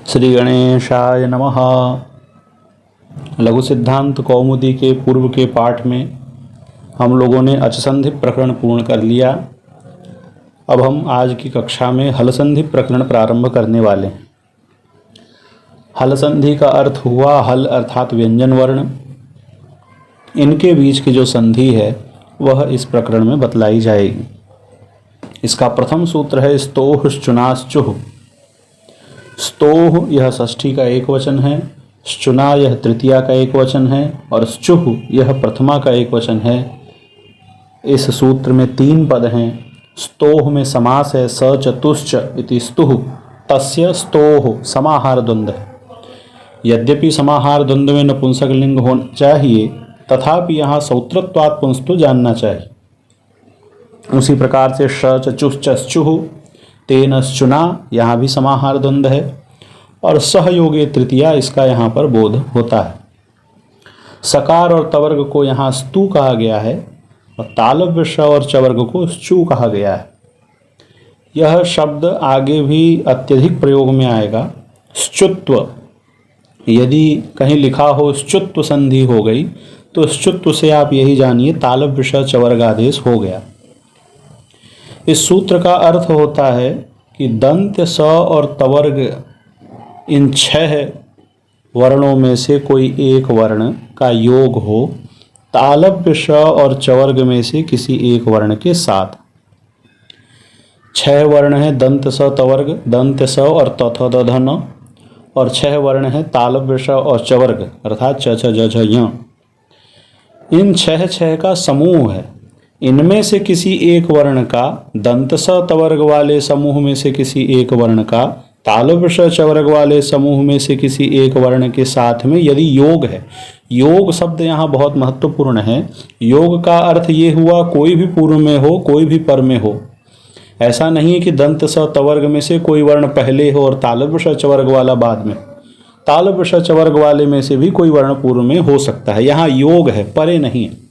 श्री गणेशाय नमः। लघु सिद्धांत कौमुदी के पूर्व के पाठ में हम लोगों ने अचसंधि प्रकरण पूर्ण कर लिया। अब हम आज की कक्षा में हलसंधि प्रकरण प्रारंभ करने वाले हैं। हलसंधि का अर्थ हुआ हल अर्थात व्यंजन वर्ण। इनके बीच की जो संधि है वह इस प्रकरण में बतलाई जाएगी। इसका प्रथम सूत्र है स्तोह श्चुनाश्चुः। स्तोह यह षष्ठी का एक वचन है, श्चुना यह तृतीया का एक वचन है और श्चुः यह प्रथमा का एक वचन है। इस सूत्र में तीन पद हैं। स्तोह में समास है स चतुश्च इति स्तुः, तस्य स्तोह समाहार द्वंद्व है। यद्यपि समाहार द्वंद्व में नपुंसक लिंग होना चाहिए तथापि यहाँ सौत्रत्वात् पुंस्तु जानना चाहिए। उसी प्रकार से श चचुश्च श्चुः तेन श्चुना, यहाँ भी समाहार द्वंद्व है और सहयोगे तृतीया इसका यहाँ पर बोध होता है। सकार और तवर्ग को यहाँ स्तु कहा गया है और तालव्य श और चवर्ग को श्चु कहा गया है। यह शब्द आगे भी अत्यधिक प्रयोग में आएगा। श्चुत्व, यदि कहीं लिखा हो श्चुत्व संधि हो गई तो श्चुत्व से आप यही जानिए तालव्य श चवर्ग आदेश हो गया। इस सूत्र का अर्थ होता है कि दंत स और तवर्ग इन 6 वर्णों में से कोई एक वर्ण का योग हो तालव्य श और चवर्ग में से किसी एक वर्ण के साथ। 6 वर्ण हैं दंत स तवर्ग, दंत स और तथ दध न, और 6 वर्ण हैं तालव्य श और चवर्ग अर्थात च छ ज झ य। इन 6 का समूह है। इनमें से किसी एक वर्ण का, दंत स तवर्ग वाले समूह में से किसी एक वर्ण का तालव्य श चवर्ग वाले समूह में से किसी एक वर्ण के साथ में यदि योग है। योग शब्द यहाँ बहुत महत्वपूर्ण है। योग का अर्थ ये हुआ कोई भी पूर्व में हो कोई भी पर में हो। ऐसा नहीं है कि दंत स तवर्ग में से कोई वर्ण पहले हो और तालव्य श चवर्ग वाला बाद में। तालव्य श चवर्ग वाले में से भी कोई वर्ण पूर्व में हो सकता है। यहाँ योग है, परे नहीं है।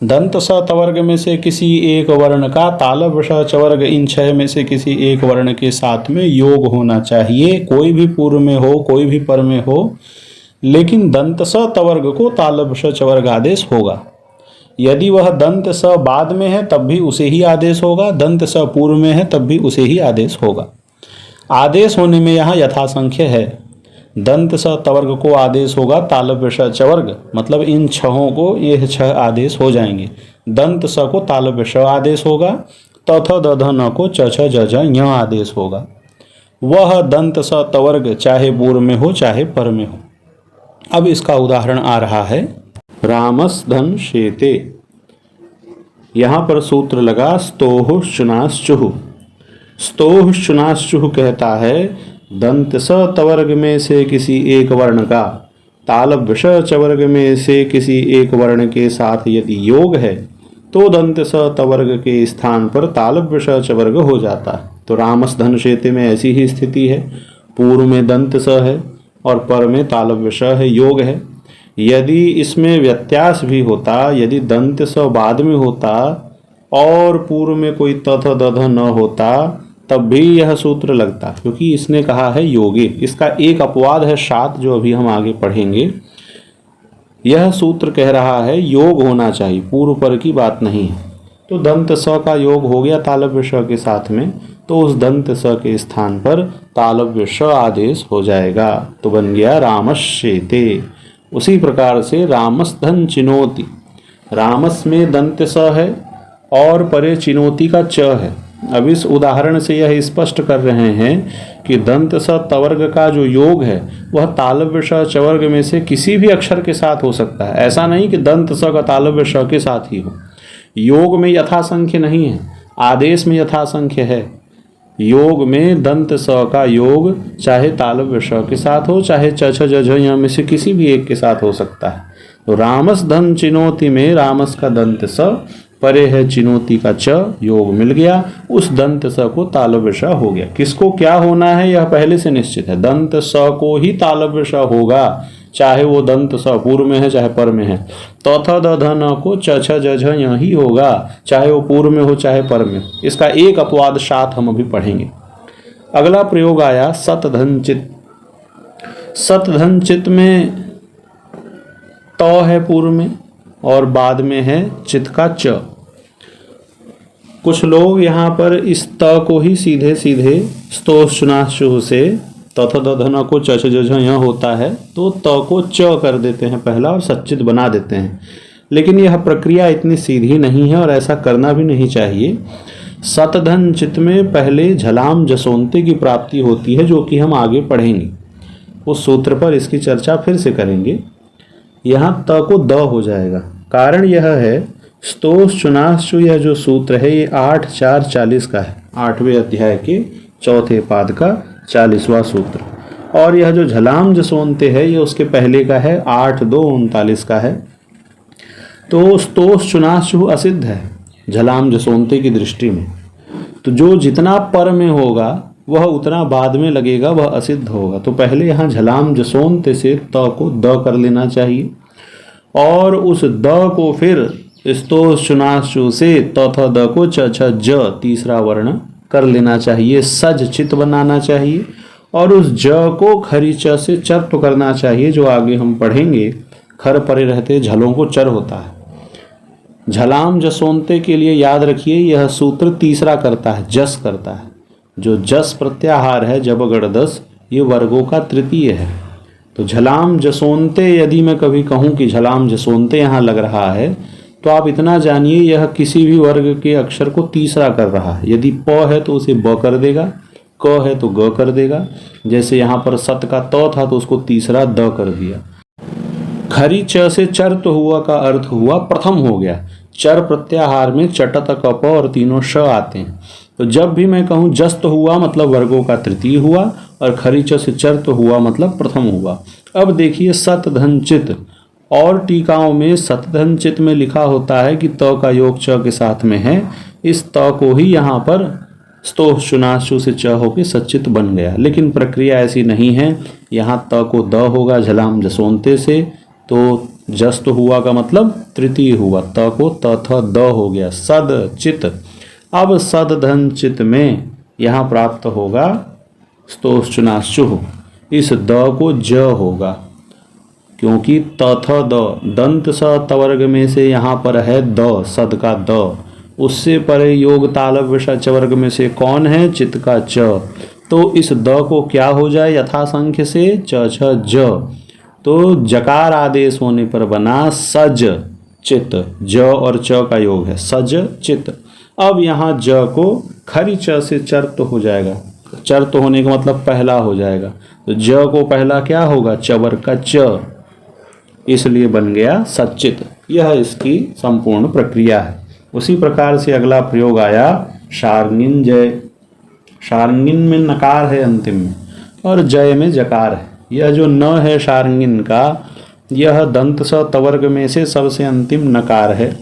दंत स तवर्ग में से किसी एक वर्ण का तालव्य श चवर्ग इन 6 में से किसी एक वर्ण के साथ में योग होना चाहिए। कोई भी पूर्व में हो कोई भी पर में हो, लेकिन दंत स तवर्ग को तालव्य श चवर्ग आदेश होगा। यदि वह दंत स बाद में है तब भी उसे ही आदेश होगा, दंत स पूर्व में है तब भी उसे ही आदेश होगा। आदेश होने में यहाँ यथासंख्य है। दंत स तवर्ग को आदेश होगा तालव्य श चवर्ग, मतलब इन 6 को यह 6 आदेश हो जाएंगे। दंत स को तालव्य श आदेश होगा, तथ दध न को च छ ज झ ञ आदेश होगा। वह दंत स तवर्ग चाहे पूर्व में हो चाहे पर में हो। अब इसका उदाहरण आ रहा है रामस धन शेते। यहाँ पर सूत्र लगा स्तोह श्चुनाश्चुः। स्तोह श्चुनाश्चुः कहता है दंत स तवर्ग में से किसी एक वर्ण का तालव्य श चवर्ग में से किसी एक वर्ण के साथ यदि योग है तो दंत स तवर्ग के स्थान पर तालव्य श चवर्ग हो जाता है। तो रामस धन शेते में ऐसी ही स्थिति है। पूर्व में दंत स है और पर में तालव्य श है, योग है। यदि इसमें व्यत्यास भी होता, यदि दंत स बाद में होता और पूर्व में कोई तथ दध न होता तब भी यह सूत्र लगता, क्योंकि इसने कहा है योगे। इसका एक अपवाद है शात, जो अभी हम आगे पढ़ेंगे। यह सूत्र कह रहा है योग होना चाहिए, पूर्व पर की बात नहीं है। तो दंत स का योग हो गया तालव्य श के साथ में, तो उस दंत स के स्थान पर तालव्य श आदेश हो जाएगा। तो बन गया रामस शेते। उसी प्रकार से रामस धन चिनोति। रामस में दंत स है और परे चिनोति का च है। अब इस उदाहरण से यह स्पष्ट कर रहे हैं कि दंत स तवर्ग का जो योग है वह तालव्य श चवर्ग में से किसी भी अक्षर के साथ हो सकता है। ऐसा नहीं कि दंत स का तालव्य श के साथ ही हो। योग में यथासंख्य नहीं है, आदेश में यथासंख्य है। योग में दंत स का योग चाहे तालव्य श के साथ हो चाहे च छ ज झ ञ में से किसी भी एक के साथ हो सकता है। तो रामस धन चिनोति में रामस का दंत स, परे है चिनोति का च, योग मिल गया। उस दंत स को तालव्य श हो गया। किसको क्या होना है यह पहले से निश्चित है। दंत स को ही तालव्य श होगा, चाहे वो दंत स पूर्व में है चाहे पर में है। तथ दध न को च छ ज झ ञ ही होगा, चाहे वो पूर्व में हो चाहे पर में। इसका एक अपवाद शात हम अभी पढ़ेंगे। अगला प्रयोग आया सत धन चित। सत धन चित में त है पूर्व में और बाद में है चित का च। कुछ लोग यहाँ पर इस त को ही सीधे सीधे स्तोष चुनाशु से तथा दधना को च यहाँ होता है तो त को च कर देते हैं पहला और सच्चित बना देते हैं, लेकिन यह प्रक्रिया इतनी सीधी नहीं है और ऐसा करना भी नहीं चाहिए। सतधन चित में पहले झलाम जसोंते की प्राप्ति होती है, जो कि हम आगे पढ़ेंगे। उस सूत्र पर इसकी चर्चा फिर से करेंगे। यहाँ त को द हो जाएगा। कारण यह है स्तोष चुनाशु यह जो सूत्र है ये 8-4-40 का है, 8वें अध्याय के 4थे पाद का 40वां सूत्र। और यह जो झलाम जसोंते है ये उसके पहले का है, 8-2-39 का है। तो स्तोष चुनाशु असिद्ध है झलाम जसोंते की दृष्टि में। तो जो जितना पर में होगा वह उतना बाद में लगेगा, वह असिद्ध होगा। तो पहले यहाँ झलाम जसोंते से त को द कर लेना चाहिए और उस द को फिर स्तोष चुनाशु से तथा द को च छ ज तीसरा वर्ण कर लेना चाहिए, सज चित बनाना चाहिए और उस ज को खरी च से चर्प करना चाहिए, जो आगे हम पढ़ेंगे। खर परे रहते झलों को चर होता है। झलाम जसोंते के लिए याद रखिए यह सूत्र तीसरा करता है, जस करता है। जो जस प्रत्याहार है जब गणदस ये वर्गों का तृतीय है। तो झलाम जसोंते यदि मैं कभी कहूँ कि झलाम जसोंते यहाँ लग रहा है तो आप इतना जानिए यह किसी भी वर्ग के अक्षर को तीसरा कर रहा है। यदि प है तो उसे ब कर देगा, क है तो ग कर देगा। जैसे यहाँ पर सत का त था तो उसको तीसरा द कर दिया। खरी च से चर तो हुआ का अर्थ हुआ प्रथम हो गया। चर प्रत्याहार में चटत कप और तीनों श आते हैं। तो जब भी मैं कहूँ जस्त हुआ मतलब वर्गों का तृतीय हुआ और खरी च से चर तो हुआ मतलब प्रथम हुआ। अब देखिए सत धन चित, और टीकाओं में सतधन चित में लिखा होता है कि त का योग च के साथ में है। इस त को ही यहाँ पर स्तोष चुनाशु से च होकर सच्चित बन गया, लेकिन प्रक्रिया ऐसी नहीं है। यहाँ त को द होगा झलाम जसोंते से, तो जस्त हुआ का मतलब तृतीय हुआ, त को त थ द हो गया, सद चित। अब सद धन चित में यहाँ प्राप्त होगा स्तोष चुनाशु, इस द को ज होगा क्योंकि तथ द दंत स तवर्ग में से यहाँ पर है द, सद का द। उससे परे योग तालव्य विषा चवर्ग में से कौन है, चित का च। तो इस द को क्या हो जाए यथा संख्य से च छ ज, तो जकार आदेश होने पर बना सज चित। ज और च का योग है सज चित। अब यहाँ ज को खरी च से चर्त हो जाएगा। चर्त होने का मतलब पहला हो जाएगा, तो ज को पहला क्या होगा, चवर का च, इसलिए बन गया सच्चित। यह इसकी संपूर्ण प्रक्रिया है। उसी प्रकार से अगला प्रयोग आया शार्ंगिन जय। शार्ंगिन में नकार है अंतिम में और जय में जकार है। यह जो न है शार्ंगिन का, यह दंत स तवर्ग में से सबसे अंतिम नकार है।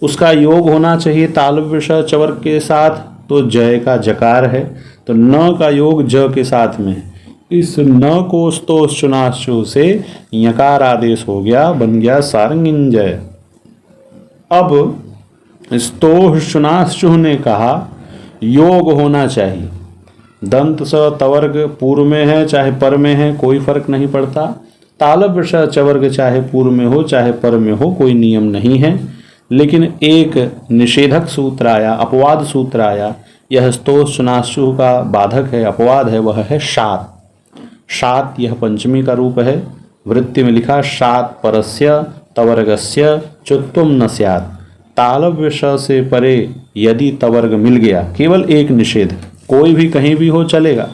उसका योग होना चाहिए तालव्य श चवर्ग के साथ, तो जय का जकार है। तो न का योग ज के साथ में है। इस न को स्तोष चुनाशु से यकार आदेश हो गया, बन गया सारंगिन जय। अब स्तोष चुनाशु ने कहा योग होना चाहिए। दंत स तवर्ग पूर्व में है चाहे पर में है कोई फर्क नहीं पड़ता। तालव्य श चवर्ग चाहे पूर्व में हो चाहे पर में हो कोई नियम नहीं है। लेकिन एक निषेधक सूत्र आया, अपवाद सूत्र आया। यह स्तोष चुनाशु का बाधक है, अपवाद है, वह है शात। शात यह पंचमी का रूप है। वृत्ति में लिखा शात परस्य तवर्गस्य चुत्वम न स्यात्। तालव्य श से परे यदि तवर्ग मिल गया, केवल एक निषेध, कोई भी कहीं भी हो चलेगा,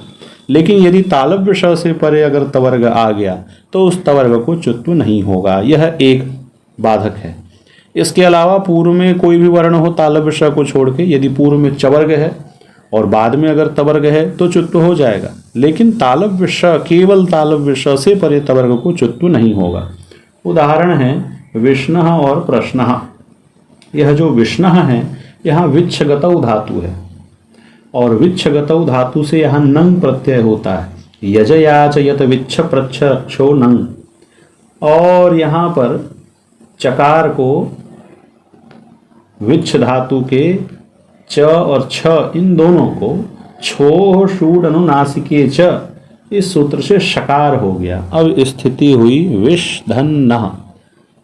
लेकिन यदि तालव्य श से परे अगर तवर्ग आ गया तो उस तवर्ग को चुत्व नहीं होगा। यह एक बाधक है। इसके अलावा पूर्व में कोई भी वर्ण हो तालव्य श को छोड़ के, यदि पूर्व में चवर्ग है और बाद में अगर तवर्ग है तो चुत्व हो जाएगा, लेकिन तालव्य श, केवल तालव्य श से परे तवर्ग को चुत्व नहीं होगा। उदाहरण है विष्णः और प्रश्नः। यह जो विष्णः है यहाँ विच्छगतौ धातु है और विच्छगतौ धातु से यहाँ नंग प्रत्यय होता है। यजयाच यत विच्छ प्रच्छ क्षो नंग, और यहाँ पर चकार को विच्छ धातु के च और छ इन दोनों को छोह शूड अनुनासिके च, इस सूत्र से शकार हो गया। अब स्थिति हुई विष धन न,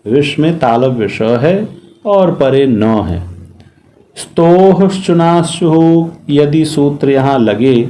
विष में तालव्य श है और परे न है। स्तोह चुनाशु, यदि सूत्र यहाँ लगे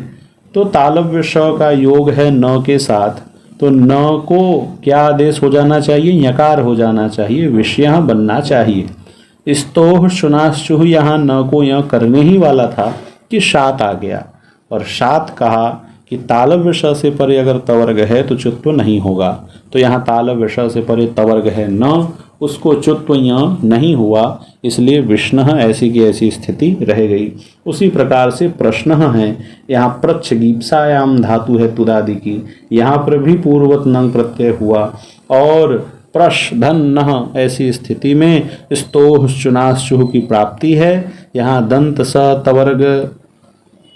तो तालव्य श का योग है न के साथ, तो न को क्या आदेश हो जाना चाहिए? यकार हो जाना चाहिए, विषय बनना चाहिए। स्तोह चुनाशु, यहाँ न को यह करने ही वाला था कि शात आ गया, और शात कहा कि तालव्य श से परे अगर तवर्ग है तो चुत्व नहीं होगा। तो यहाँ तालव्य श से परे तवर्ग है न, उसको चुत्व यहाँ नहीं हुआ, इसलिए विष्णु ऐसी की ऐसी स्थिति रह गई। उसी प्रकार से प्रश्न है, यहाँ प्रच्छ गीप्सायाम धातु है तुदादि की, यहाँ पर भी पूर्वत नंग प्रत्यय हुआ, और प्रश धन न ऐसी स्थिति में स्तोह चुनाश्चुह की प्राप्ति है। यहाँ दंत स तवर्ग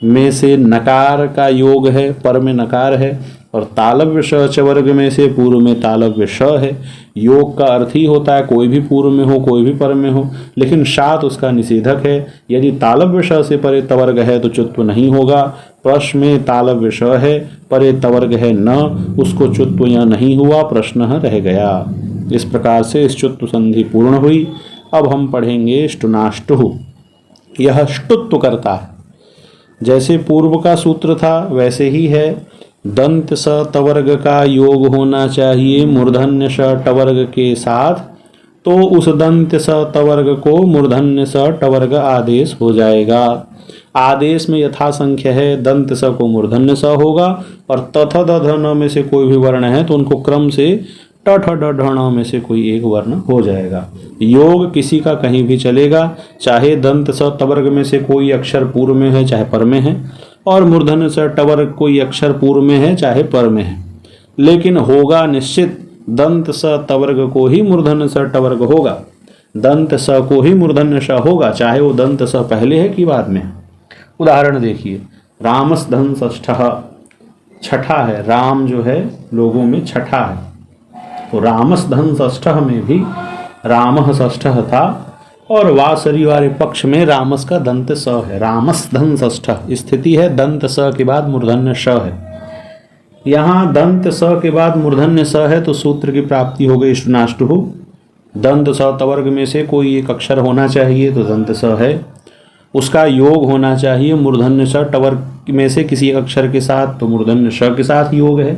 में से नकार का योग है, पर में नकार है, और तालव्य श चवर्ग में से पूर्व में तालव्य श है। योग का अर्थ ही होता है कोई भी पूर्व में हो कोई भी पर में हो, लेकिन शात उसका निषेधक है। यदि तालव्य श से परे तवर्ग है तो चुत्व नहीं होगा। प्रश्न में तालव्य श है, परे तवर्ग है न, उसको चुत्व यह नहीं हुआ, प्रश्न रह गया। इस प्रकार से इस चुत्व संधि पूर्ण हुई। अब हम पढ़ेंगे स्टुनाष्टु। यह ष्टुत्व करता है, जैसे पूर्व का सूत्र था वैसे ही है। दंत स तवर्ग का योग होना चाहिए मूर्धन्य स टवर्ग के साथ, तो उस दंत स तवर्ग को मूर्धन्य स टवर्ग आदेश हो जाएगा। आदेश में यथासंख्य है, दंत स को मूर्धन्य स होगा, और तथ द ध में से कोई भी वर्ण है तो उनको क्रम से ट ठ ड ढ ण में से कोई एक वर्ण हो जाएगा। योग किसी का कहीं भी चलेगा, चाहे दंत स तवर्ग में से कोई अक्षर पूर्व में है चाहे पर में है, और मूर्धन्य स टवर्ग कोई अक्षर पूर्व में है चाहे पर में है, लेकिन होगा निश्चित दंत स तवर्ग को ही मूर्धन्य स टवर्ग होगा, दंत स को ही मूर्धन्य स होगा, चाहे वो दंत स पहले है कि बाद में। उदाहरण देखिए, रामस धन षष्ठः, छठा है, राम जो है लोगों में छठा है, तो रामस धन षष्ठः में भी रामः षष्ठः था, और वा शनिवार पक्ष में रामस का दंत स है, रामस धन षष्ठः स्थिति है, दंत स के बाद मूर्धन्य श है। यहाँ दंत स के बाद मूर्धन्य स है तो सूत्र की प्राप्ति हो गई स्टुनाष्टु। दंत स तवर्ग में से कोई एक अक्षर होना चाहिए तो दंत स है, उसका योग होना चाहिए मूर्धन्य स टवर्ग में से किसी एक अक्षर के साथ, तो मूर्धन्य श के साथ योग है,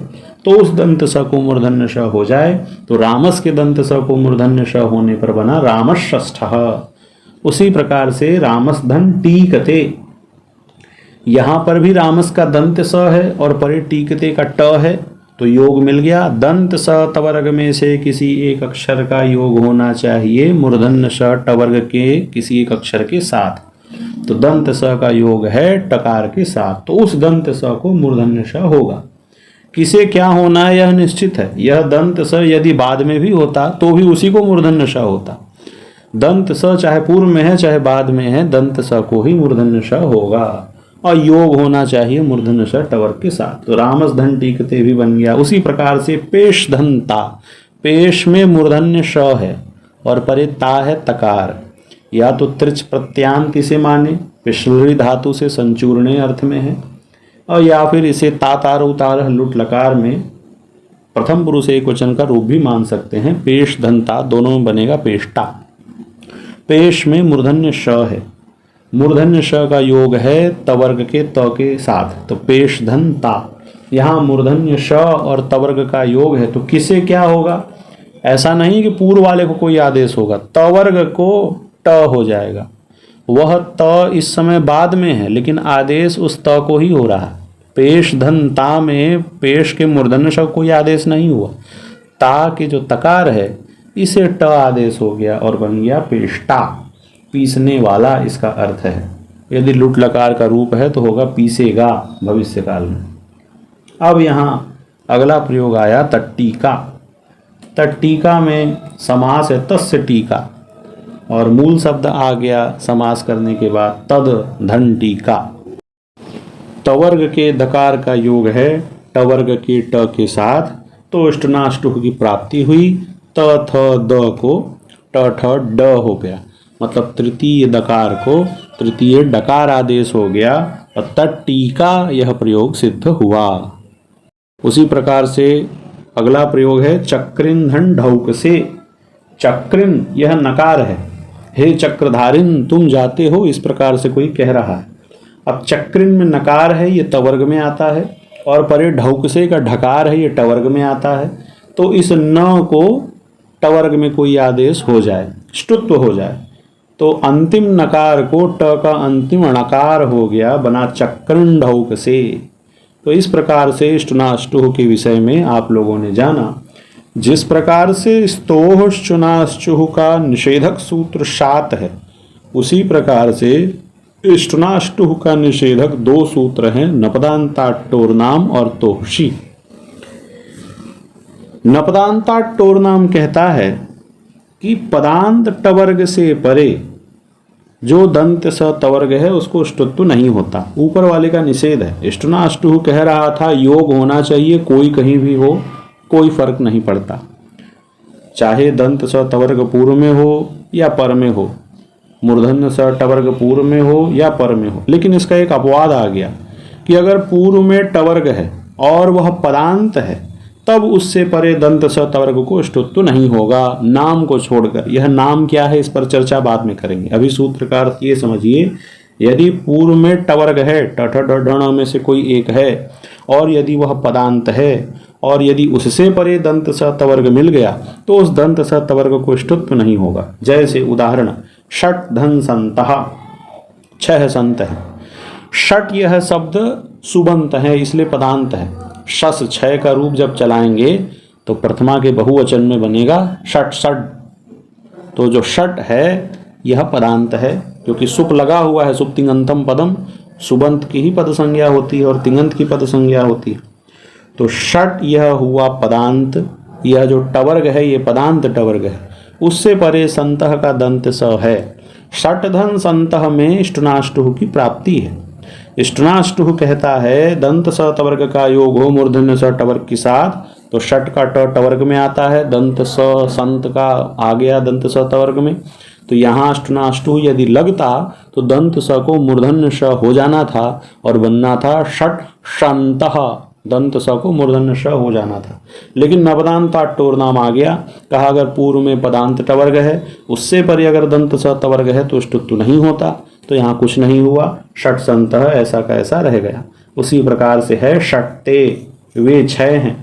तो उस दंत स को मूर्धन्य श हो जाए, तो रामस के दंत स को मूर्धन्य श होने पर बना रामस षष्ठः। उसी प्रकार से रामस धन टीकते, यहाँ पर भी रामस का दंत स है और परे टीकते का ट है, तो योग मिल गया। दंत स तवर्ग में से किसी एक अक्षर का योग होना चाहिए मूर्धन्य श टवर्ग के किसी एक अक्षर के साथ, तो दंत स का योग है टकार के साथ, तो उस दंत स को मूर्धन्य श होगा। किसे क्या होना है यह निश्चित है, यह दंत स यदि बाद में भी होता तो भी उसी को मूर्धन्य श होता। दंत स चाहे पूर्व में है चाहे बाद में है, दंत स को ही मूर्धन्य श होगा, और योग होना चाहिए मूर्धन्य श टवर्ग के साथ, तो रामस धन टीकते भी बन गया। उसी प्रकार से पेश धनता, पेश में मूर्धन्य श है और परे ता है तकार, या तो त्रिच प्रत्यांत इसे माने, पिछली धातु से संचूर्णे अर्थ में है, और या फिर इसे तातार उतार लुट लकार में प्रथम पुरुष एक वचन का रूप भी मान सकते हैं। पेश धनता दोनों में बनेगा पेष्टा। पेश में मूर्धन्य श है, मूर्धन्य श का योग है तवर्ग के त के साथ, तो पेश धनता। यहाँ मूर्धन्य श और तवर्ग का योग है, तो किसे क्या होगा? ऐसा नहीं कि पूर्व वाले को कोई आदेश होगा, तवर्ग को ट हो जाएगा। वह त इस समय बाद में है लेकिन आदेश उस त को ही हो रहा है। पेश धन ता में पेश के मूर्धन्य श कोई आदेश नहीं हुआ, ता के जो तकार है इसे ट आदेश हो गया और बन गया पेष्टा, पीसने वाला इसका अर्थ है। यदि लुट लकार का रूप है तो होगा पीसेगा भविष्य काल में। अब यहाँ अगला प्रयोग आया तट्टीका। तट्टीका में समास है तस्य टीका, और मूल शब्द आ गया समास करने के बाद तद धन टीका। तवर्ग के दकार का योग है टवर्ग के ट के साथ, तो स्टुनाष्टुः की प्राप्ति हुई। त थ द को ट ठ ड हो गया, मतलब तृतीय दकार को तृतीय डकार आदेश हो गया, और तटीका यह प्रयोग सिद्ध हुआ। उसी प्रकार से अगला प्रयोग है चक्रिन धन ढौक से। चक्रिन यह नकार है, हे चक्रधारिन तुम जाते हो, इस प्रकार से कोई कह रहा है। अब चक्रिन में नकार है, ये तवर्ग में आता है, और परे ढौक से का ढकार है, ये टवर्ग में आता है। तो इस न को टवर्ग में कोई आदेश हो जाए, ष्टुत्व हो जाए, तो अंतिम नकार को ट का अंतिम णकार हो गया, बना चक्रिन ढौक से। तो इस प्रकार से ष्टुनाष्टुह के विषय में आप लोगों ने जाना। जिस प्रकार से स्तोह ष्टुनाष्टुह का निषेधक सूत्र 7 है, उसी प्रकार से ष्टुनाष्टुह का निषेधक 2 सूत्र हैं, नपदान्ताट्टोर्नाम और तोहशी। नपदान्ताट्टोर्नाम कहता है कि पदांत टवर्ग से परे जो दंत स तवर्ग है उसको ष्टुत्व नहीं होता, ऊपर वाले का निषेध है। ष्टुनाष्टुह कह रहा था योग होना चाहिए, कोई कहीं भी हो कोई फर्क नहीं पड़ता, चाहे दंत स तवर्ग पूर्व में हो या पर में हो, मूर्धन्य स टवर्ग पूर्व में हो या पर में हो। लेकिन इसका एक अपवाद आ गया कि अगर पूर्व में टवर्ग है और वह पदांत है, तब उससे परे दंत स तवर्ग को ष्टुत्व नहीं होगा, नाम को छोड़कर। यह नाम क्या है, इस पर चर्चा बाद में करेंगे। अभी सूत्र का अर्थ ये समझिए, यदि पूर्व में टवर्ग है, ट ढ में से कोई एक है, और यदि वह पदांत है, और यदि उससे परे दंत स तवर्ग मिल गया, तो उस दंत स तवर्ग को ष्टुत्व नहीं होगा। जैसे उदाहरण, षट धन संतः, 6 संत है। षट यह शब्द सुबंत है, इसलिए पदांत है। शस 6 का रूप जब चलाएंगे तो प्रथमा के बहुवचन में बनेगा षट षट। तो जो षट है यह पदांत है, क्योंकि सुप लगा हुआ है, सुप तिङंतम पदम, सुबंत की ही पद संज्ञा होती है और तिङंत की पद संज्ञा होती है। तो षट यह हुआ पदांत, यह जो टवर्ग है ये पदांत टवर्ग है। उससे परे संतः का दंत स है। षट धन संतः में ष्टुनाष्टुह की प्राप्ति है। ष्टुनाष्टुह कहता है दंत स तवर्ग का योग हो मूर्धन्य स टवर्ग के साथ, तो षट का ट टवर्ग में आता है, दंत स संत का आ गया दंत स तवर्ग में। तो यहाँ ष्टुनाष्टुह यदि लगता तो दंत स को मूर्धन्य स हो जाना था और बनना था षट शंतः, दंत स को मूर्धन्य श हो जाना था। लेकिन नपदान्ताट्टोर नाम आ गया, कहा अगर पूर्व में पदांत टवर्ग है, उससे परे अगर दंत स तवर्ग है तो ष्टुत्व नहीं होता। तो यहाँ कुछ नहीं हुआ, षट संतः ऐसा का ऐसा रह गया। उसी प्रकार से है षट्ते, वे 6 हैं।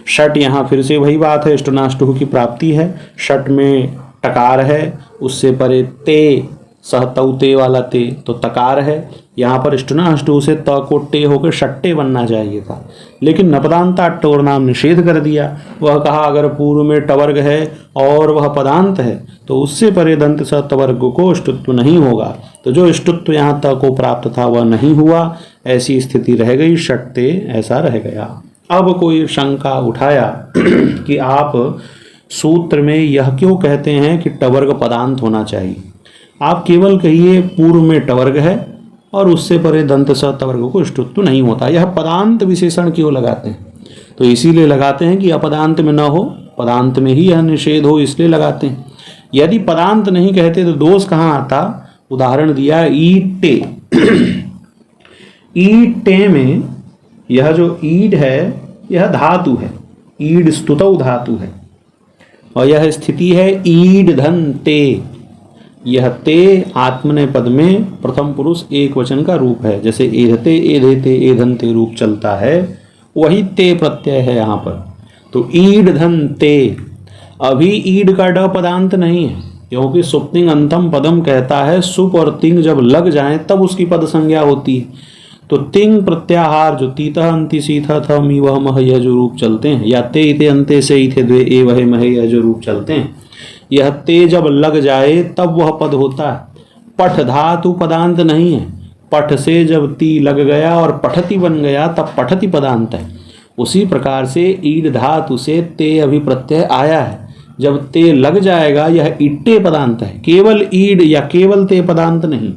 षट यहाँ फिर से वही बात है, ष्टुनाष्टुह की प्राप्ति है। षट में टकार है, उससे परे ते, सहतौते वाला ते, तो तकार है। यहाँ पर ष्टुनाष्टुह से त को टे होकर षट्टे बनना चाहिए था, लेकिन नपदान्ताट्टोर नाम निषेध कर दिया। वह कहा अगर पूर्व में टवर्ग है और वह पदांत है तो उससे परे दंत स तवर्ग को ष्टुत्व नहीं होगा। तो जो ष्टुत्व यहाँ त को प्राप्त था वह नहीं हुआ, ऐसी स्थिति रह गई, षट्टे ऐसा रह गया। अब कोई शंका उठाया कि आप सूत्र में यह क्यों कहते हैं कि टवर्ग पदांत होना चाहिए, आप केवल कहिए पूर्व में टवर्ग है और उससे परे दंत स तवर्ग को ष्टुत्व नहीं होता। यह पदांत विशेषण क्यों लगाते हैं? तो इसीलिए लगाते हैं कि अपदांत में न हो, पदांत में ही यह निषेध हो, इसलिए लगाते हैं। यदि पदांत नहीं कहते तो दोष कहाँ आता? उदाहरण दिया ईटे। ईटे में यह जो ईड है यह धातु है, ईड स्तुतौ धातु है, और यह स्थिति है ईड धन ते। यह ते आत्मनेय पद में प्रथम पुरुष एक वचन का रूप है, जैसे एधते एधेते एधनते रूप चलता है, वही ते प्रत्यय है यहाँ पर। तो ईड धन ते, अभी ईड का ड पदांत नहीं है, क्योंकि सुप्तिंग अंतम पदम कहता है सुप और तिंग जब लग जाए तब उसकी पद संज्ञा होती है। तो तिंग प्रत्याहार जो तीतः अंति सीथा था मी वह मह यह जो रूप चलते हैं, या ते इते अंते से इथे द्वे ए वह मह यह जो रूप चलते हैं, यह ते जब लग जाए तब वह पद होता है। पठ धातु पदांत नहीं है, पठ से जब ती लग गया और पठति बन गया तब पठति पदांत है। उसी प्रकार से ईड धातु से ते अभी प्रत्यय आया है, जब ते लग जाएगा यह इट्टे पदांत है, केवल ईड या केवल ते पदांत नहीं।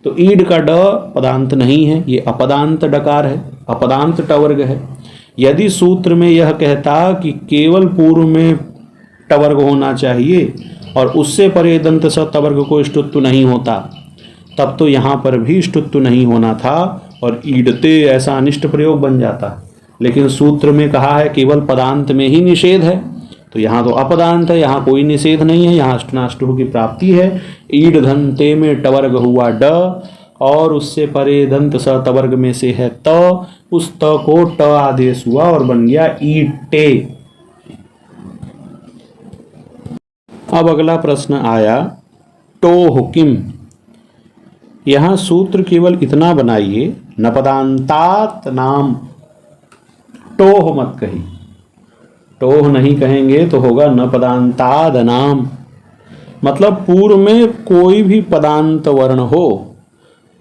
तो ईड का ड पदांत नहीं है, ये अपदांत डकार है, अपदांत टवर्ग है। यदि सूत्र में यह कहता कि केवल पूर्व में टवर्ग होना चाहिए और उससे परे दंत स तवर्ग को ष्टुत्व नहीं होता, तब तो यहाँ पर भी ष्टुत्व नहीं होना था और ईडते ऐसा अनिष्ट प्रयोग बन जाता। लेकिन सूत्र में कहा है केवल पदांत में ही निषेध है, तो यहाँ तो अपदांत है, यहाँ कोई निषेध नहीं है, यहाँ अष्टनाष्टु की प्राप्ति है। ईड धनते में टवर्ग हुआ ड और उससे परे दंत स तवर्ग में से है त, उस त को ट आदेश हुआ और बन गया ईटे। अब अगला प्रश्न आया टोह किम। यहाँ सूत्र केवल इतना बनाइए, नपदांतात नाम टोह मत कही। टोह नहीं कहेंगे तो होगा नपदांताद नाम, मतलब पूर्व में कोई भी पदांत वर्ण हो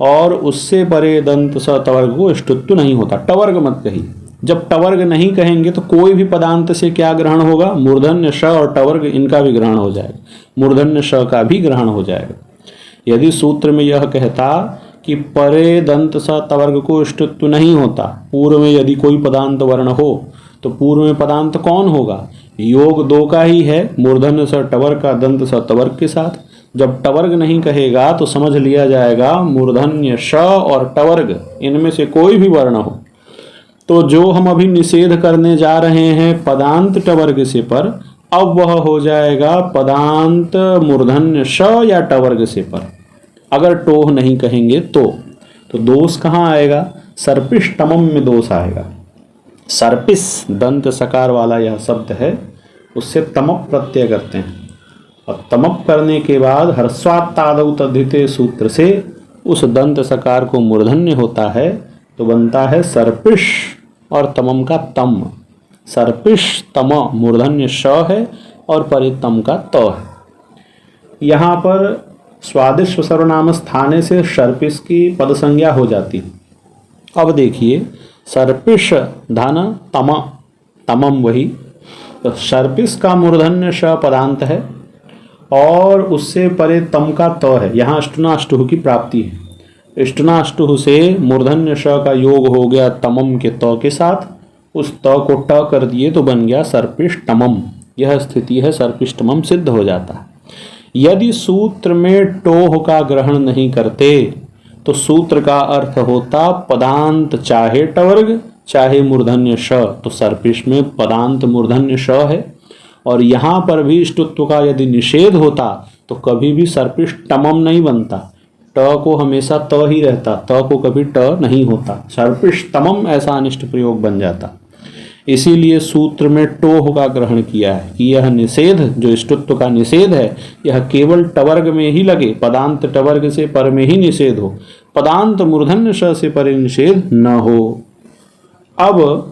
और उससे परे दंत स तवर्ग को ष्टुत्व नहीं होता। टवर्ग मत कही। जब टवर्ग नहीं कहेंगे तो कोई भी पदांत से क्या ग्रहण होगा, मूर्धन्य श और टवर्ग इनका भी ग्रहण हो जाएगा, मूर्धन्य श का भी ग्रहण हो जाएगा। यदि सूत्र में यह कहता कि परे दंत स तवर्ग को ष्टुत्व नहीं होता, पूर्व में यदि कोई पदांत वर्ण हो तो पूर्व में पदांत कौन होगा, योग दो का ही है, मूर्धन्य स टवर्ग का दंत स तवर्ग के साथ। जब टवर्ग नहीं कहेगा तो समझ लिया जाएगा मूर्धन्य श और टवर्ग इनमें से कोई भी वर्ण हो। तो जो हम अभी निषेध करने जा रहे हैं पदांत टवर्ग से पर, अब वह हो जाएगा पदांत मूर्धन्य श या टवर्ग से पर, अगर टोह नहीं कहेंगे तो दोष कहाँ आएगा, सर्पिष्टमम में दोष आएगा। सर्पिस दंत सकार वाला यह शब्द है, उससे तमप प्रत्यय करते हैं और तमप करने के बाद हर्स्वात्तादौ तद्धिते सूत्र से उस दंत सकार को मूर्धन्य होता है तो बनता है सर्पिश और तमम का तम। सर्पिश तम मूर्धन्य श है और परितम का त है। यहाँ पर स्वादिष्ट सर्वनाम स्थाने से सर्पिश की पद संज्ञा हो जाती। अब देखिए सर्पिश धन तम, तमम वही, तो सर्पिश का मूर्धन्य श पदांत है और उससे परे तम का त है। यहाँ अष्टनाष्टुः की प्राप्ति है। अष्टनाष्टुः से मूर्धन्य श का योग हो गया तमम के त के साथ, उस त को ट कर दिए तो बन गया सर्पिष्टमम। यह स्थिति है, सर्पिष्टमम सिद्ध हो जाता है। यदि सूत्र में टोह का ग्रहण नहीं करते तो सूत्र का अर्थ होता पदांत चाहे टवर्ग चाहे मूर्धन्य श, तो सर्पिश में पदांत मूर्धन्य श है। और यहाँ पर भी ष्टुत्व का यदि निषेध होता तो कभी भी सर्पिश टमम नहीं बनता, ट को हमेशा त ही रहता, त को कभी ट नहीं होता, सर्पिश तमम ऐसा अनिष्ट प्रयोग बन जाता। इसीलिए सूत्र में टोह का ग्रहण किया है कि यह निषेध जो ष्टुत्व का निषेध है यह केवल टवर्ग में ही लगे, पदांत टवर्ग से पर में ही निषेध हो, पदांत मूर्धन्य श से परे निषेध न हो। अब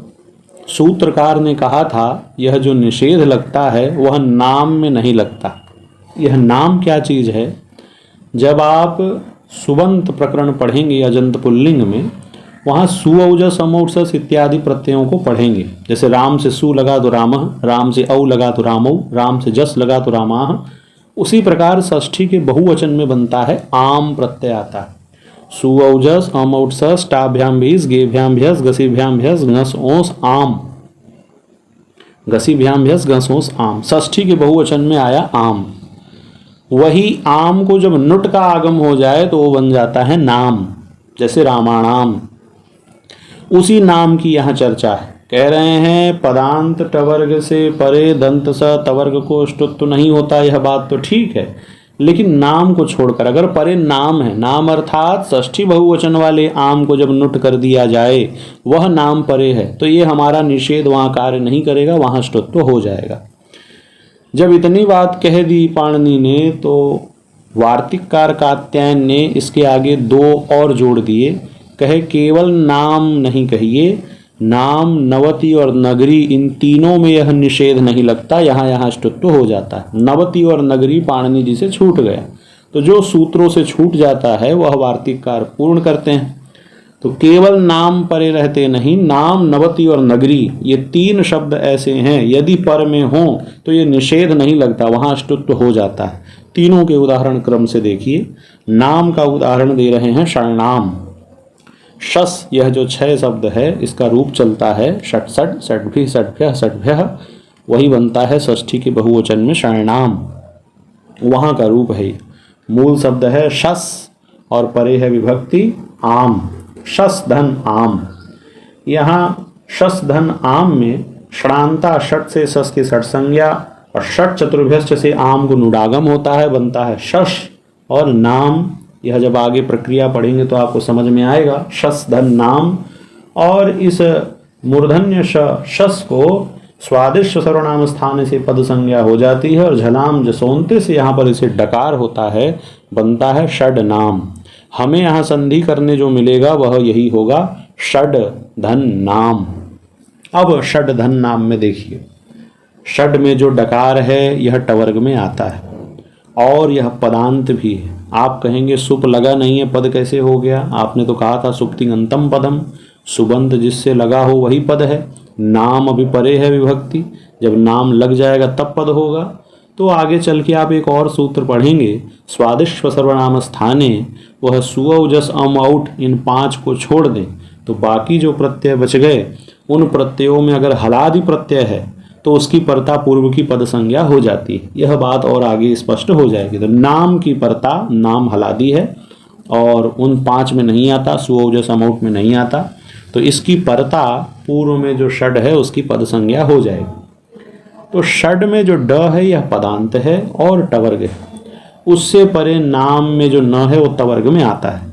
सूत्रकार ने कहा था यह जो निषेध लगता है वह नाम में नहीं लगता। यह नाम क्या चीज है, जब आप सुबंत प्रकरण पढ़ेंगे अजंत पुल्लिंग में, वहाँ सु औजस अमौजस इत्यादि प्रत्ययों को पढ़ेंगे। जैसे राम से सु लगा तो रामः, राम से औ लगा तो रामौ, राम से जस लगा तो रामाः। उसी प्रकार षष्ठी के बहुवचन में बनता है आम प्रत्यय आता है। सु औजस अमौजस टाभ्याम भीस गेभ्याम भ्यस गसीभ्याम भ्यस घस ओस आम, गसीभ्याम भ्यस घस ओस आम। षष्ठी के बहुवचन में आया आम। वही आम को जब नुट का आगम हो जाए तो वो बन जाता है नाम, जैसे रामाणाम। उसी नाम की यहाँ चर्चा है। कह रहे हैं पदांत टवर्ग से परे दंत स तवर्ग को ष्टुत्व नहीं होता, यह बात तो ठीक है, लेकिन नाम को छोड़कर अगर परे नाम है, नाम अर्थात षष्ठी बहुवचन वाले आम को जब नुट कर दिया जाए वह नाम परे है तो ये हमारा निषेध वहाँ कार्य नहीं करेगा, वहाँ ष्टुत्व हो जाएगा। जब इतनी बात कह दी पाणिनि ने तो वार्तिककार कात्यायन ने इसके आगे दो और जोड़ दिए। कहे केवल नाम नहीं कहिए, नाम नवति और नगरी इन तीनों में यह निषेध नहीं लगता, यहाँ ष्टुत्व हो जाता है। नवति और नगरी पाणिनि जी से छूट गया, तो जो सूत्रों से छूट जाता है वह वार्तिककार पूर्ण करते हैं। तो केवल नाम परे रहते नहीं, नाम नवति और नगरी ये तीन शब्द ऐसे हैं यदि पर में हो तो ये निषेध नहीं लगता, वहाँ ष्टुत्व हो जाता है। तीनों के उदाहरण क्रम से देखिए। नाम का उदाहरण दे रहे हैं षण्णाम। शस यह जो छह शब्द है इसका रूप चलता है षट्सठ, षट्भि, षट्भ्यः, षट्भ्यः, वही बनता है षष्ठी के बहुवचन में षण्णाम, वहाँ का रूप है। मूल शब्द है शस और परे है विभक्ति आम, शस धन आम। यहाँ शस धन आम में षडांता षट से सस की षट संज्ञा और षट चतुर्भ्यश्च से आम को नुडागम होता है, बनता है शश और नाम। यह जब आगे प्रक्रिया पढ़ेंगे तो आपको समझ में आएगा, शस धन नाम। और इस मूर्धन्य शस को स्वादिष्ट सर्वनाम स्थान से पद संज्ञा हो जाती है और झलाम जसोंते से यहाँ पर इसे डकार होता है, बनता है षड नाम। हमें यहाँ संधि करने जो मिलेगा वह यही होगा, षड धन नाम। अब षड धन नाम में देखिए, षड में जो डकार है यह टवर्ग में आता है और यह पदांत भी है। आप कहेंगे सुप लगा नहीं है, पद कैसे हो गया? आपने तो कहा था सुप्तिगंतम पदम, सुबंत जिससे लगा हो वही पद है। नाम अभी परे है विभक्ति, जब नाम लग जाएगा तब पद होगा। तो आगे चल के आप एक और सूत्र पढ़ेंगे, स्वादिष्ट सर्वनाम स्थाने, वह सुअ जस अम आउट इन 5 को छोड़ दें तो बाकी जो प्रत्यय बच गए उन प्रत्ययों में अगर हलादि प्रत्यय है तो उसकी परता पूर्व की पद संज्ञा हो जाती है। यह बात और आगे स्पष्ट हो जाएगी। तो नाम की परता, नाम हलादि है और उन 5 में नहीं आता, सुओजस अमाउट में नहीं आता, तो इसकी परता पूर्व में जो षड है उसकी पद संज्ञा हो जाएगी। तो षड में जो ड है यह पदांत है और टवर्ग है, उससे परे नाम में जो न है वो तवर्ग में आता है।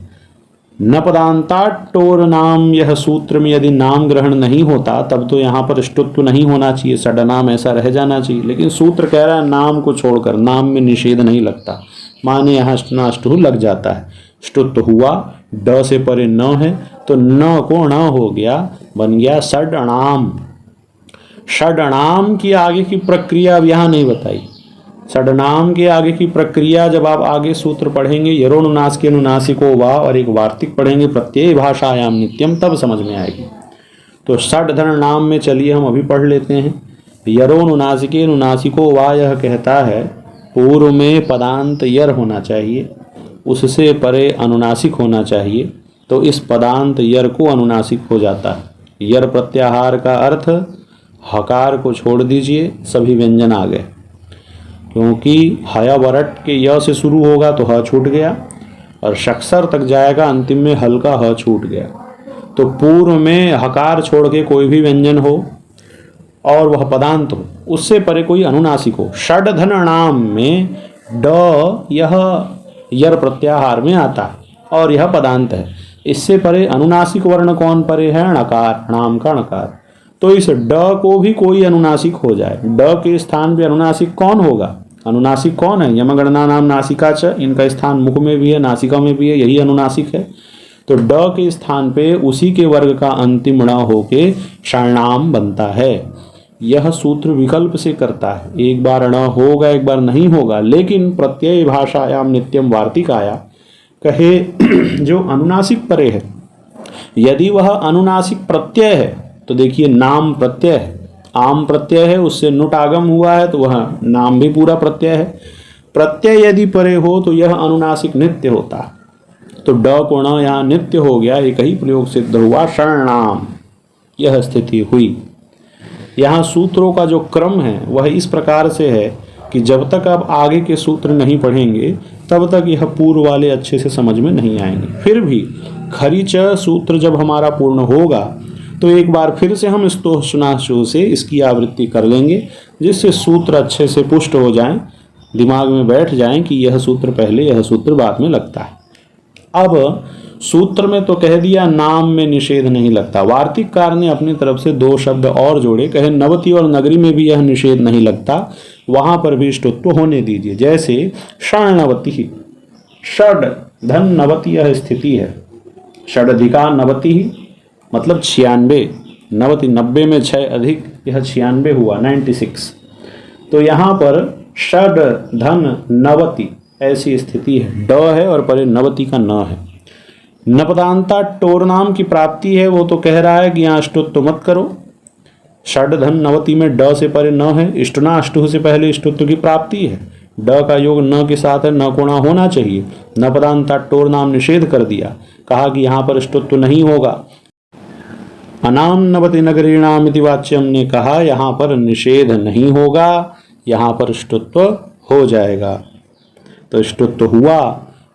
न पदांता टोर नाम, यह सूत्र में यदि नाम ग्रहण नहीं होता तब तो यहाँ पर ष्टुत्व नहीं होना चाहिए, सड नाम ऐसा रह जाना चाहिए। लेकिन सूत्र कह रहा है नाम को छोड़कर, नाम में निषेध नहीं लगता, माने यहाँ अष्टु लग जाता है, ष्टुत्व हुआ, ड से परे न है तो न को न हो गया, बन गया षडणाम। षडणाम की आगे की प्रक्रिया अब यहाँ नहीं बताई। षडनाम के आगे की प्रक्रिया जब आप आगे सूत्र पढ़ेंगे, यरोनुनास के अनुनासिको वा, और एक वार्तिक पढ़ेंगे प्रत्यय भाषायाम नित्यम, तब समझ में आएगी। तो षडधन नाम में चलिए हम अभी पढ़ लेते हैं। यरोनुनासिके अनुनासिको वा, यह कहता है पूर्व में पदांत यर होना चाहिए, उससे परे अनुनासिक होना चाहिए, तो इस पदांत यर को अनुनासिक हो जाता है। यर प्रत्याहार का अर्थ हकार को छोड़ दीजिए, सभी व्यंजन आ गए, क्योंकि हया वरट के य से शुरू होगा तो ह छूट गया और शक्सर तक जाएगा, अंतिम में हल का ह छूट गया। तो पूर्व में हकार छोड़ के कोई भी व्यंजन हो और वह पदांत हो, उससे परे कोई अनुनासिक हो। षडधन नाम में ड यह यर प्रत्याहार में आता है और यह पदांत है। इससे परे अनुनासिक वर्ण कौन परे है? णकार, नाम का णकार। तो इस ड को भी कोई अनुनासिक हो जाए, ड के स्थान पे अनुनासिक कौन होगा? अनुनासिक कौन है? यमगणना नाम नासिका च, इनका स्थान मुख में भी है, नासिका में भी है, यही अनुनासिक है। तो ड के स्थान पे उसी के वर्ग का अंतिम ण होके षडनाम बनता है। यह सूत्र विकल्प से करता है, एक बार ण होगा एक बार नहीं होगा। लेकिन प्रत्यय भाषायाम नित्यम वार्तिकाया कहे जो अनुनासिक परे है, यदि वह अनुनासिक प्रत्यय है तो देखिए नाम प्रत्यय है, आम प्रत्यय है, उससे नुट आगम हुआ है तो वह नाम भी पूरा प्रत्यय है। प्रत्यय यदि परे हो तो यह अनुनासिक नित्य होता है। तो ड को ण यहाँ नित्य हो गया, एक ही प्रयोग सिद्ध हुआ, षडनाम, यह स्थिति हुई। यहाँ सूत्रों का जो क्रम है वह इस प्रकार से है कि जब तक आप आगे के सूत्र नहीं पढ़ेंगे तब तक यह पूर्व वाले अच्छे से समझ में नहीं आएंगे। फिर भी खरी च सूत्र जब हमारा पूर्ण होगा तो एक बार फिर से हम स्तोषनाशु से इसकी आवृत्ति कर लेंगे, जिससे सूत्र अच्छे से पुष्ट हो जाएं, दिमाग में बैठ जाएं कि यह सूत्र पहले यह सूत्र बाद में लगता है। अब सूत्र में तो कह दिया नाम में निषेध नहीं लगता, वार्तिककार ने अपनी तरफ से 2 शब्द और जोड़े, कहे नवति और नगरी में भी यह निषेध नहीं लगता, वहां पर भी ष्टुत्व होने दीजिए। जैसे षण्णवति, षड धन नवति यह स्थिति है, षडधिका नवति मतलब 96, नवति 90 में 6 अधिक, यह 96 हुआ 96। तो यहाँ पर षड धन नवति ऐसी स्थिति है, ड है और परे नवति का न है। नपदांता टोर नाम की प्राप्ति है, वो तो कह रहा है कि यहाँ अष्टुत्व मत करो। षड धन नवति में ड से परे न है, इष्टना अष्टु से पहले इष्टुत्व की प्राप्ति है, ड का योग न के साथ है, न कोणा होना चाहिए। नपदांता टोर नाम निषेध कर दिया, कहा कि यहाँ पर अष्टुत्व नहीं होगा। अनाम नवति नगरीणाम इति वाच्यम ने कहा यहाँ पर निषेध नहीं होगा, यहाँ पर ष्टुत्व हो जाएगा। तो ष्टुत्व हुआ,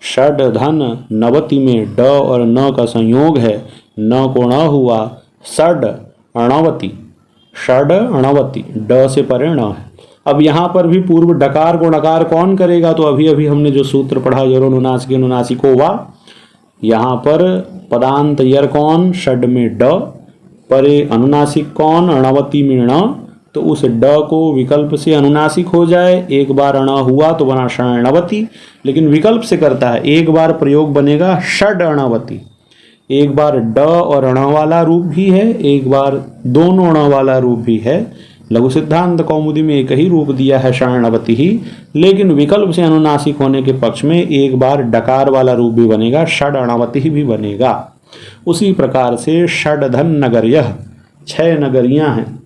षड धन नवति में ड और न का संयोग है, न को ण हुआ, षड अणवति, षड अणवति, ड से परे ण है। अब यहाँ पर भी पूर्व डकार को नकार कौन करेगा? तो अभी अभी हमने जो सूत्र पढ़ा यरोनुनासिक अनुनासिको वा, यहाँ पर पदांत यर कौन, षड में ड, परे अनुनासिक कौन, अणवति में ण, तो उस ड को विकल्प से अनुनासिक हो जाए, एक बार अण हुआ तो बना षणवति, लेकिन विकल्प से करता है, एक बार प्रयोग बनेगा षड अणवति, एक बार ड और अण वाला रूप भी है, एक बार दोनों अण वाला रूप भी है। लघु सिद्धांत कौमुदी में एक ही रूप दिया है षणवति ही, लेकिन विकल्प से अनुनासिक होने के पक्ष में एक बार डकार वाला रूप भी बनेगा, षड अणवति भी बनेगा। उसी प्रकार से षडधन नगर्यः, 6 नगरियां हैं।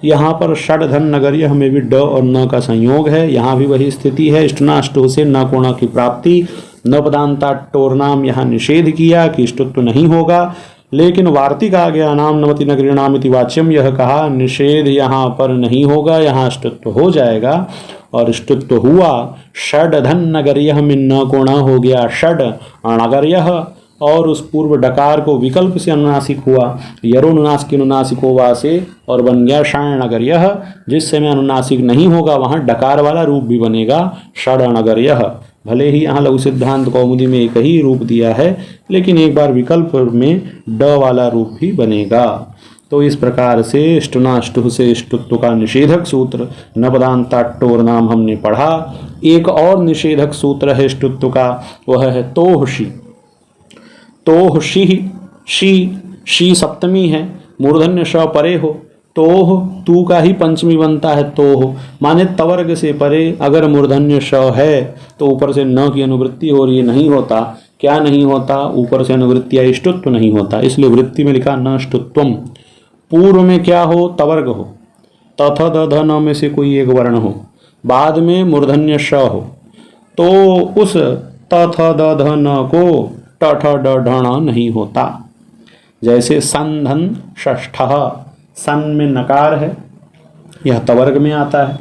यहाँ पर षडधन नगर्यः में भी ड और न का संयोग है, यहाँ भी वही स्थिति है। इष्टनाष्टु से न कोण की प्राप्ति, न पदांता टोरनाम यहाँ निषेध किया कि इष्टुत्व नहीं होगा, लेकिन वार्तिक आ गया नाम नवति नगरीणाम इति वाच्यम, यह कहा निषेध यहाँ पर नहीं होगा, यहाँ इष्टुत्व हो जाएगा, और इष्टुत्व हुआ। षडधन नगर्यः में न कोण हो गया षड अणगर्यः, और उस पूर्व डकार को विकल्प से अनुनासिक हुआ यरोनुनासिक अनुनासिको वा से, और बन गया षणगर्यः। जिस समय अनुनासिक नहीं होगा वहाँ डकार वाला रूप भी बनेगा षडणगर्यः। भले ही यहाँ लघु सिद्धांत कौमुदी में एक ही रूप दिया है, लेकिन एक बार विकल्प में ड वाला रूप भी बनेगा। तो इस प्रकार से इष्टनाष्टु से इष्टुत्व का निषेधक सूत्र न पदांताट्टोर नाम हमने पढ़ा। एक और निषेधक सूत्र है इष्टुत्व का, वह है तोहशी। तोह शी सप्तमी है, मूर्धन्य श परे हो, तोह तू का ही पंचमी बनता है तोह, माने तवर्ग से परे। अगर मूर्धन्य श है तो ऊपर से न की अनुवृत्ति हो रही है, नहीं होता। क्या नहीं होता? ऊपर से अनुवृत्ति या इष्टुत्व नहीं होता, इसलिए वृत्ति में लिखा न इष्टुत्वम। पूर्व में क्या हो? तवर्ग हो, तथ द ध न में से कोई एक वर्ण हो, बाद में मूर्धन्य श हो, तो उस तथ द ध न को ट ठ ड ढ ण नहीं होता। जैसे संधन षष्ठः, सन में नकार है, यह तवर्ग में आता है।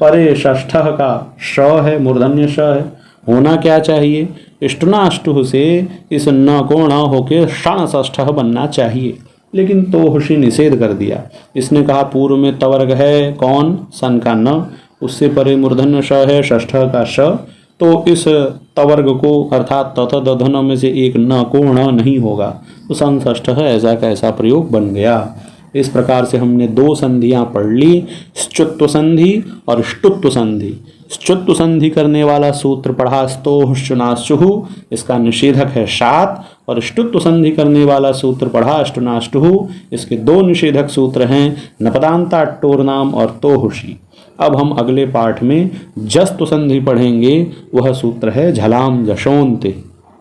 परे षष्ठः का श है, मूर्धन्य श है। होना क्या चाहिए? इष्टनाष्टु से इस न को न होके षण षष्ठः बनना चाहिए, लेकिन तोहशी निषेध कर दिया। इसने कहा पूर्व में तवर्ग है कौन? सन का न, उससे परे मूर्धन्य श है, षष्ठः का श, तो इस तवर्ग को अर्थात तथ दधन में से एक न को ण नहीं होगा, तो सन षष्ठः ऐसा का ऐसा प्रयोग बन गया। इस प्रकार से हमने 2 संधियां पढ़ ली, श्चुत्व संधि और इष्टुत्व संधि। श्चुत्व संधि करने वाला सूत्र पढ़ा स्तोश्चुनाश्चुः, इसका निषेधक है शात, और इष्टुत्व संधि करने वाला सूत्र पढ़ा अष्टुनाष्टुः, इसके 2 निषेधक सूत्र हैं नपदांता टोरनाम और तोहशी। अब हम अगले पाठ में जस्तु संधि पढ़ेंगे, वह सूत्र है झलाम जशोन्ते।